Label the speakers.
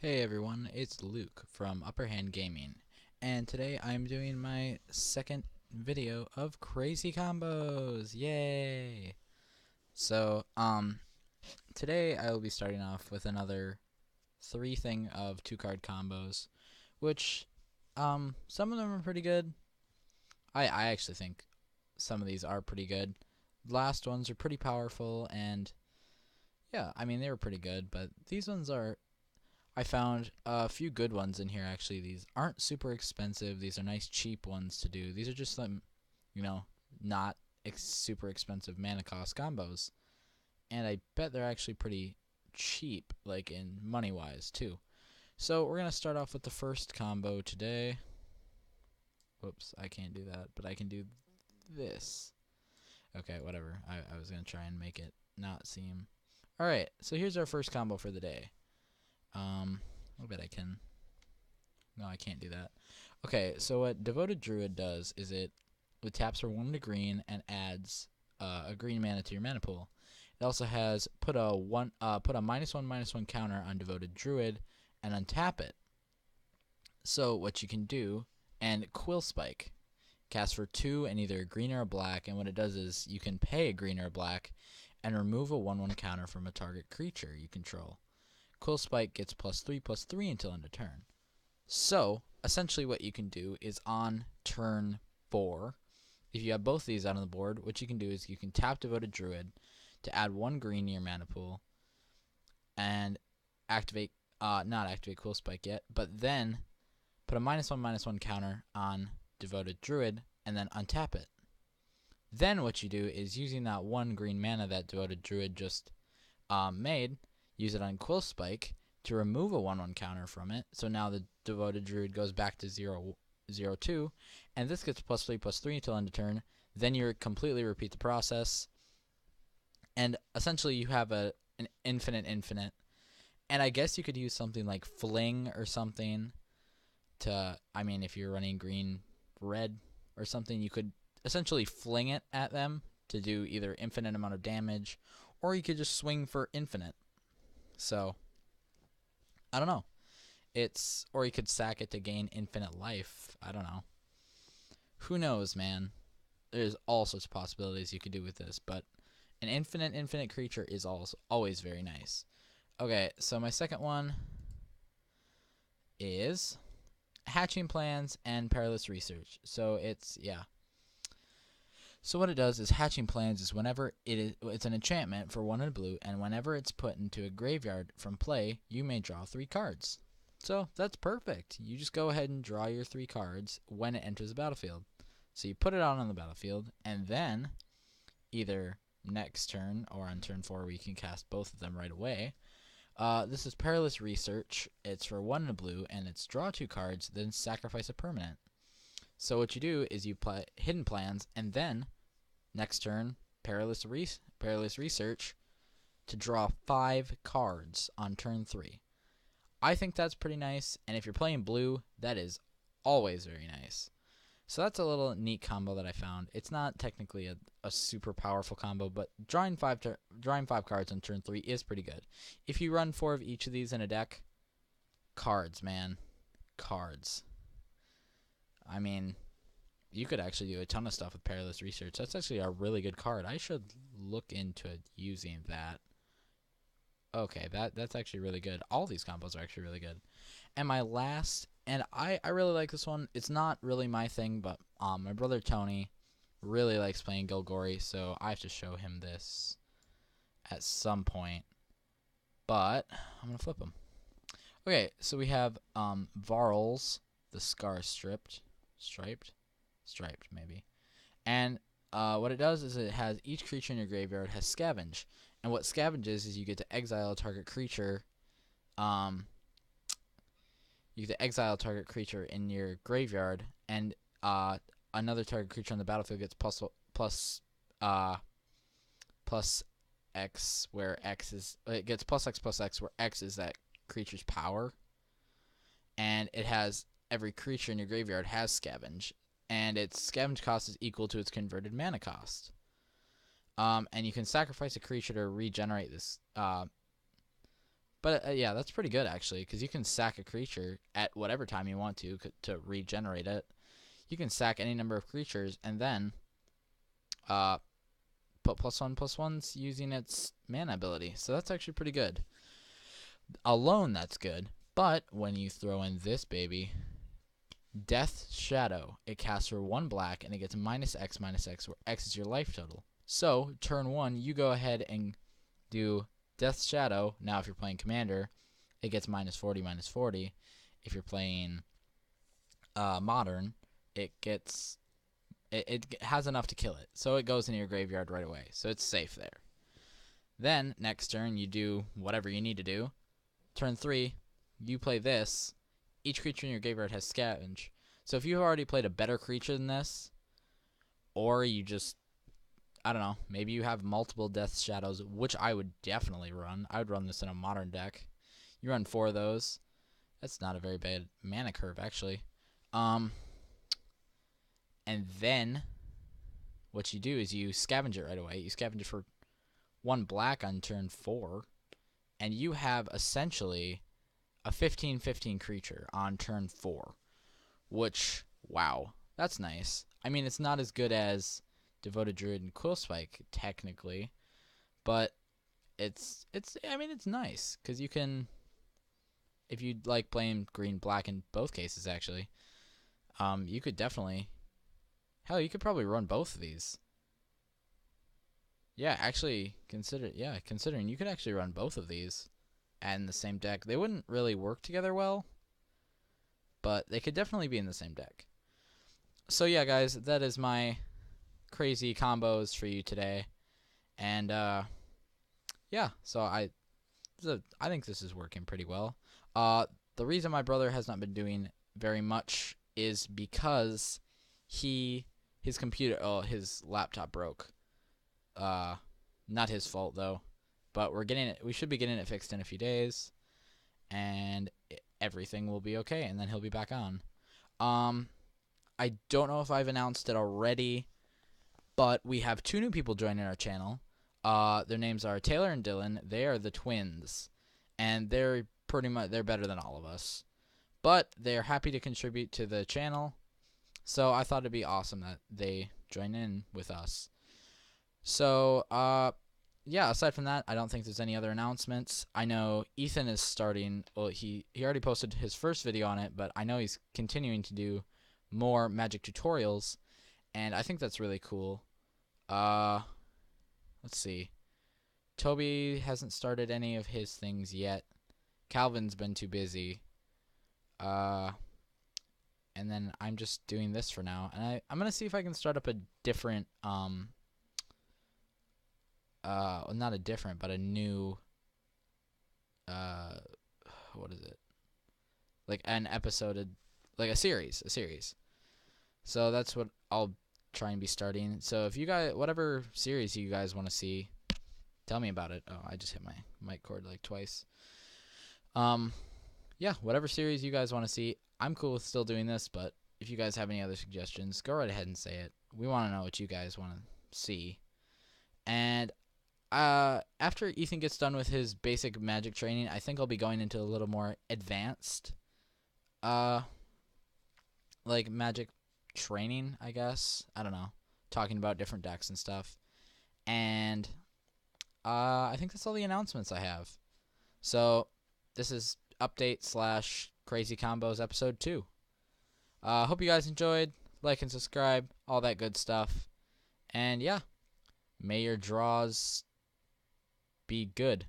Speaker 1: Hey everyone, it's Luke from Upper Hand Gaming, and today I'm doing my second video of crazy combos. Yay! So, today I will be starting off with another three thing of two card combos, which, some of them are pretty good. I actually think some of these are pretty good. The last ones are pretty powerful, and yeah, I mean, they were pretty good, but these ones are. I found a few good ones in here, actually. These aren't super expensive. These are nice, cheap ones to do. These are just some, you know, not super expensive mana cost combos. And I bet they're actually pretty cheap, like in money-wise, too. So we're going to start off with the first combo today. Whoops, I can't do that, but I can do this. Okay, whatever. I was going to try and make it not seem... Alright, so here's our first combo for the day. I bet I can... No, I can't do that. Okay, so what Devoted Druid does is it taps for 1 to green and adds a green mana to your mana pool. It also has put a -1/-1 counter on Devoted Druid and untap it. So what you can do, and Quill Spike cast for 2 and either a green or a black, and what it does is you can pay a green or a black and remove a 1/1 counter from a target creature you control. Quill Spike gets +3/+3 until end of turn. So, essentially what you can do is on turn 4, if you have both these out on the board, what you can do is you can tap Devoted Druid to add 1 green to your mana pool and activate, not activate Quill Spike yet, but then put a -1/-1 counter on Devoted Druid and then untap it. Then what you do is using that 1 green mana that Devoted Druid just made, use it on Quill Spike to remove a 1/1 counter from it. So now the Devoted Druid goes back to 0/0/2, and this gets +3/+3 until end of turn. Then you completely repeat the process, and essentially you have an infinite. And I guess you could use something like Fling or something to, I mean, if you're running green, red, or something, you could essentially fling it at them to do either infinite amount of damage, or you could just swing for infinite. So, I don't know. Or you could sack it to gain infinite life. I don't know. Who knows, man? There's all sorts of possibilities you could do with this, but an infinite creature is also always very nice. Okay, so my second one is hatching plans and perilous research. So yeah. So what it does is hatching plans is whenever it's an enchantment for 1 in blue, and whenever it's put into a graveyard from play, you may draw 3 cards. So that's perfect. You just go ahead and draw your 3 cards when it enters the battlefield. So you put it out on the battlefield, and then either next turn or on turn 4 where you can cast both of them right away. This is Perilous Research. It's for 1 in a blue, and it's draw 2 cards, then sacrifice a permanent. So what you do is you play Hidden Plans, and then next turn, Perilous Research to draw 5 cards on turn 3. I think that's pretty nice, and if you're playing blue, that is always very nice. So that's a little neat combo that I found. It's not technically a super powerful combo, but drawing 5 cards on turn 3 is pretty good. If you run 4 of each of these in a deck, cards, man. Cards. I mean, you could actually do a ton of stuff with Perilous Research. That's actually a really good card. I should look into using that. Okay, that's actually really good. All these combos are actually really good. And my last, and I really like this one. It's not really my thing, but my brother Tony really likes playing Golgari, so I have to show him this at some point. But I'm gonna flip him. Okay, so we have Varls, the Scar Striped maybe. And what it does is it has each creature in your graveyard has Scavenge, and what Scavenge is you get to exile a target creature. You get to exile a target creature in your graveyard, and another target creature on the battlefield gets plus X, where X is it gets +X+X, where X is that creature's power, and it has every creature in your graveyard has Scavenge, and its Scavenge cost is equal to its converted mana cost. And you can sacrifice a creature to regenerate this But yeah, that's pretty good actually, because you can sack a creature at whatever time you want to regenerate it. You can sack any number of creatures and then put +1/+1s using its mana ability. So that's actually pretty good. Alone, that's good. But when you throw in this baby, Death Shadow, it casts for 1 black and it gets -X/-X, where X is your life total. So turn 1, you go ahead and do Death Shadow. Now if you're playing Commander, it gets -40/-40. If you're playing Modern, it gets it has enough to kill it, so it goes into your graveyard right away, so it's safe there. Then next turn you do whatever you need to do. Turn 3, you play this. Each creature in your graveyard has Scavenge. So if you've already played a better creature than this, or you just, I don't know, maybe you have multiple Death Shadows, which I would definitely run. I would run this in a Modern deck. You run 4 of those. That's not a very bad mana curve, actually. And then what you do is you scavenge it right away. You scavenge it for 1 black on turn 4, and you have essentially a 15/15 creature on turn 4, which, wow, that's nice. I mean, it's not as good as Devoted Druid and Quillspike, technically, but it's nice, because you can, if you like playing green-black in both cases, actually, you could definitely, hell, you could probably run both of these. Yeah, actually, considering you could actually run both of these in the same deck. They wouldn't really work together well, but they could definitely be in the same deck. So yeah, guys, that is my crazy combos for you today. And yeah, so I think this is working pretty well. The reason my brother has not been doing very much is because his laptop broke. Not his fault though, but we should be getting it fixed in a few days, and everything will be okay, and then he'll be back on. I don't know if I've announced it already, but we have 2 new people joining our channel. Their names are Taylor and Dylan. They are the twins, and they're better than all of us, but they're happy to contribute to the channel. So I thought it'd be awesome that they join in with us. So, yeah, aside from that, I don't think there's any other announcements. I know Ethan is starting, well, he already posted his first video on it, but I know he's continuing to do more Magic tutorials, and I think that's really cool. Let's see. Toby hasn't started any of his things yet. Calvin's been too busy. And then I'm just doing this for now, and I'm going to see if I can start up a different, not a different, but a new, what is it? Like an episode, like a series. So that's what I'll try and be starting. So if you guys, whatever series you guys want to see, tell me about it. Oh, I just hit my mic cord like twice. Yeah, whatever series you guys want to see, I'm cool with still doing this, but if you guys have any other suggestions, go right ahead and say it. We want to know what you guys want to see. And after Ethan gets done with his basic Magic training, I think I'll be going into a little more advanced like Magic training, I guess. I don't know. Talking about different decks and stuff. And I think that's all the announcements I have. So this is update / Crazy Combos episode 2. Hope you guys enjoyed. Like and subscribe, all that good stuff. And yeah, may your draws be good.